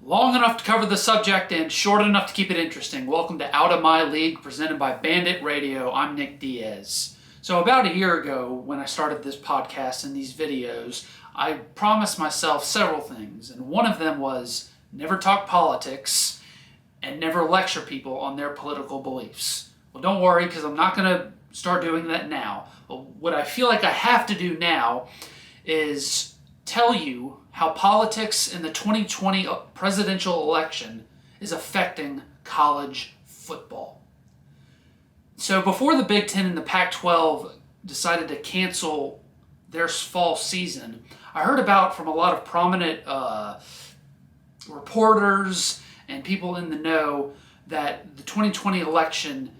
Long enough to cover the subject and short enough to keep it interesting. Welcome to Out of My League, presented by Bandit Radio. I'm Nick Diaz. So about a year ago, when I started this podcast and these videos, I promised myself several things, and one of them was never talk politics and never lecture people on their political beliefs. Well, don't worry, because I'm not going to start doing that now. But what I feel like I have to do now is tell you how politics in the 2020 presidential election is affecting college football. So before the Big Ten and the Pac-12 decided to cancel their fall season, I heard about from a lot of prominent reporters and people in the know that the 2020 election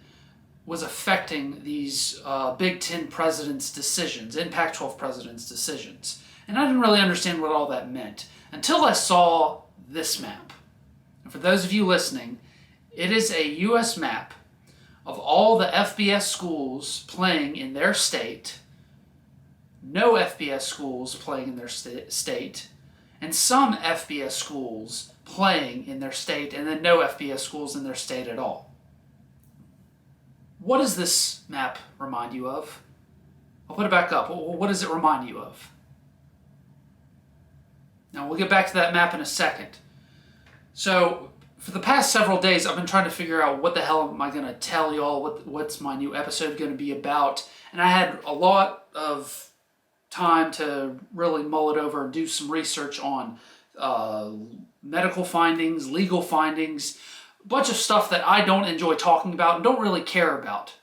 was affecting these Big Ten presidents' decisions and Pac-12 presidents' decisions. And I didn't really understand what all that meant until I saw this map. And for those of you listening, it is a U.S. map of all the FBS schools playing in their state, no FBS schools playing in their state, and some FBS schools playing in their state, and then no FBS schools in their state at all. What does this map remind you of? I'll put it back up. What does it remind you of? Now, we'll get back to that map in a second. So, for the past several days, I've been trying to figure out what the hell am I going to tell y'all, what's my new episode going to be about. And I had a lot of time to really mull it over and do some research on medical findings, legal findings, a bunch of stuff that I don't enjoy talking about and don't really care about.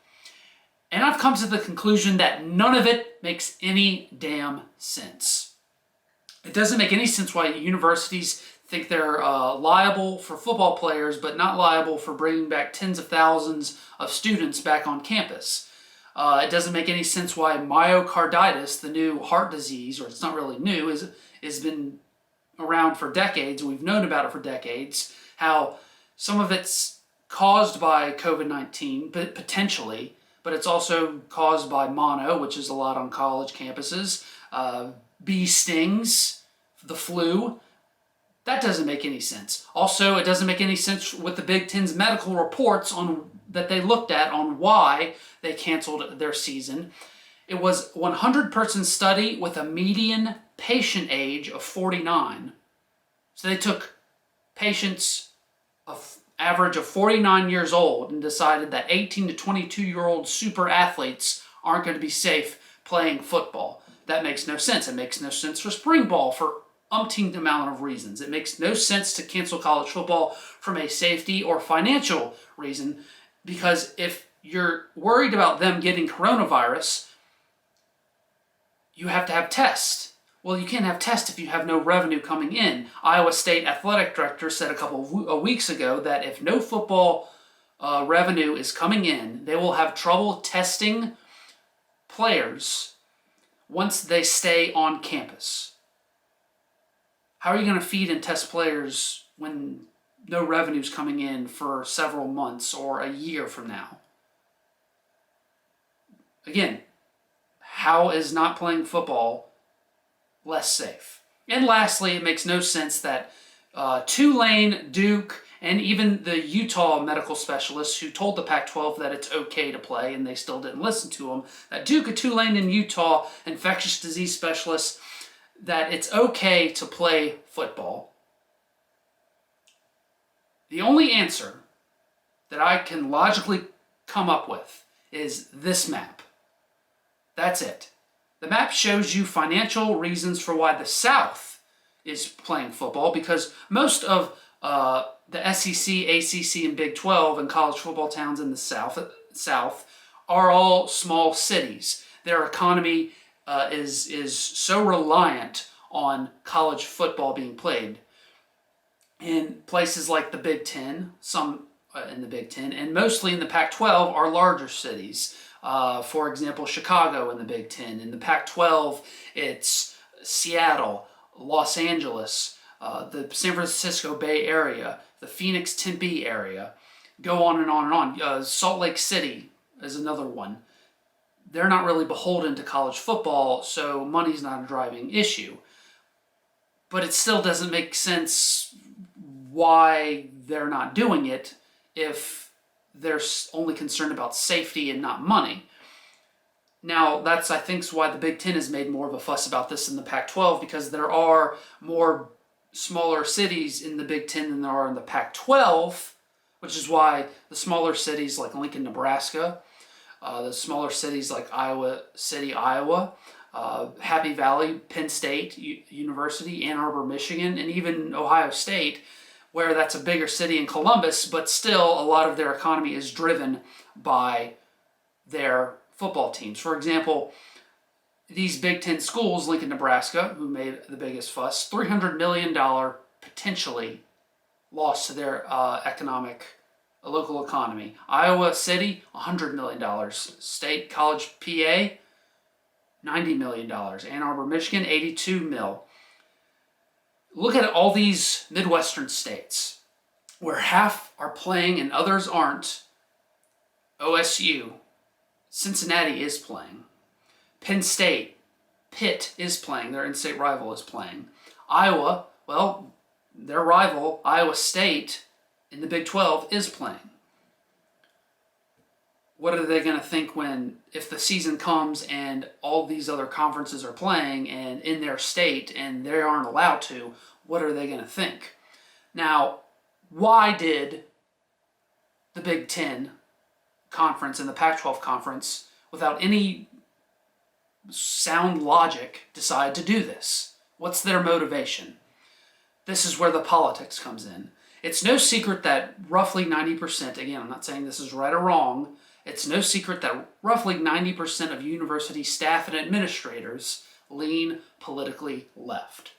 And I've come to the conclusion that none of it makes any damn sense. It doesn't make any sense why universities think they're liable for football players, but not liable for bringing back tens of thousands of students back on campus. It doesn't make any sense why myocarditis, the new heart disease, or it's not really new, has been around for decades. We've known about it for decades. How some of it's caused by COVID-19, potentially, but it's also caused by mono, which is a lot on college campuses. Bee stings, the flu. That doesn't make any sense. Also, it doesn't make any sense with the Big Ten's medical reports that they looked at on why they canceled their season. It was a 100-person study with a median patient age of 49. So they took patients of average of 49 years old and decided that 18 to 22-year-old super athletes aren't going to be safe playing football. That makes no sense. It makes no sense for spring ball for umpteen amount of reasons. It makes no sense to cancel college football from a safety or financial reason, because if you're worried about them getting coronavirus, you have to have tests. Well, you can't have tests if you have no revenue coming in. Iowa State athletic director said a couple of weeks ago that if no football revenue is coming in, they will have trouble testing players once they stay on campus. How are you going to feed and test players when no revenue's coming in for several months or a year from now? Again, how is not playing football less safe? And lastly, it makes no sense that Tulane, Duke, and even the Utah medical specialists who told the Pac-12 that it's okay to play, and they still didn't listen to them, that Duke, Tulane, and Utah infectious disease specialists, that it's okay to play football. The only answer that I can logically come up with is this map. That's it. The map shows you financial reasons for why the South is playing football, because most of the SEC, ACC, and Big 12 and college football towns in the South are all small cities. Their economy is so reliant on college football being played. In places like the Big Ten, some in the Big Ten, and mostly in the Pac-12 are larger cities. For example, Chicago in the Big Ten. In the Pac-12, it's Seattle, Los Angeles, the San Francisco Bay Area, the Phoenix Tempe area. Go on and on and on. Salt Lake City is another one. They're not really beholden to college football, so money's not a driving issue. But it still doesn't make sense why they're not doing it if they're only concerned about safety and not money. Now, that's, I think, why the Big Ten has made more of a fuss about this than the Pac-12, because there are more smaller cities in the Big Ten than there are in the Pac-12, which is why the smaller cities like Lincoln, Nebraska, the smaller cities like Iowa City, Iowa, Happy Valley, Penn State University, Ann Arbor, Michigan, and even Ohio State, where that's a bigger city in Columbus, but still a lot of their economy is driven by their football teams. For example, these Big Ten schools, Lincoln, Nebraska, who made the biggest fuss, $300 million potentially loss to their local economy. Iowa City, $100 million. State College, PA, $90 million. Ann Arbor, Michigan, $82 million. Look at all these Midwestern states where half are playing and others aren't. OSU, Cincinnati is playing. Penn State, Pitt is playing. Their in-state rival is playing. Iowa, well, their rival, Iowa State, in the Big 12 is playing. What are they going to think if the season comes and all these other conferences are playing and in their state and they aren't allowed to? What are they going to think? Now, why did the Big Ten conference and the Pac-12 conference, without any sound logic, decide to do this? What's their motivation? This is where the politics comes in. It's no secret that roughly 90%, again, I'm not saying this is right or wrong, it's no secret that roughly 90% of university staff and administrators lean politically left.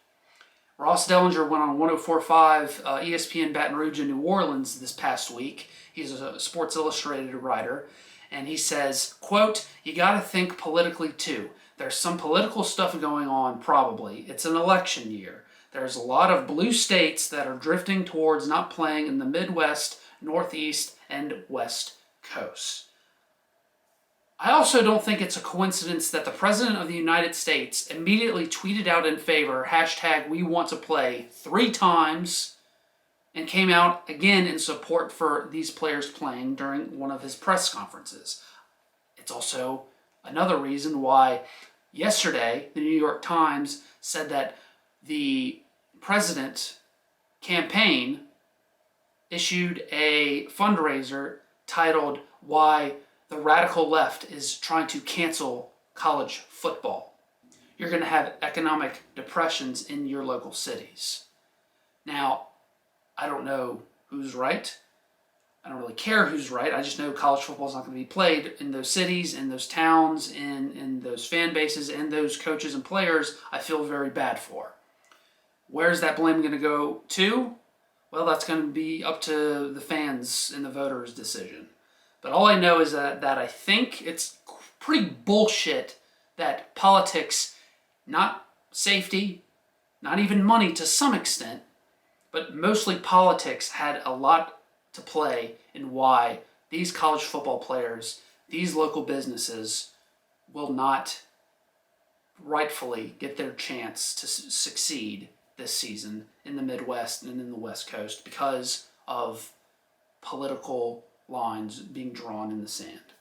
Ross Dellinger went on 104.5 ESPN Baton Rouge in New Orleans this past week. He's a Sports Illustrated writer, and he says, quote, "You got to think politically too. There's some political stuff going on, probably. It's an election year. There's a lot of blue states that are drifting towards not playing in the Midwest, Northeast, and West Coast." I also don't think it's a coincidence that the President of the United States immediately tweeted out in favor, #WeWantToPlay, 3 times, and came out again in support for these players playing during one of his press conferences. It's also another reason why yesterday the New York Times said that the president campaign issued a fundraiser titled "Why the Radical Left is Trying to Cancel College Football." You're going to have economic depressions in your local cities. Now, I don't know who's right. I don't really care who's right. I just know college football is not going to be played in those cities, in those towns, in those fan bases, and those coaches and players I feel very bad for. Where's that blame going to go to? Well, that's going to be up to the fans and the voters' decision. But all I know is that I think it's pretty bullshit that politics, not safety, not even money to some extent, but mostly politics had a lot to play in why these college football players, these local businesses, will not rightfully get their chance to succeed this season in the Midwest and in the West Coast because of political lines being drawn in the sand.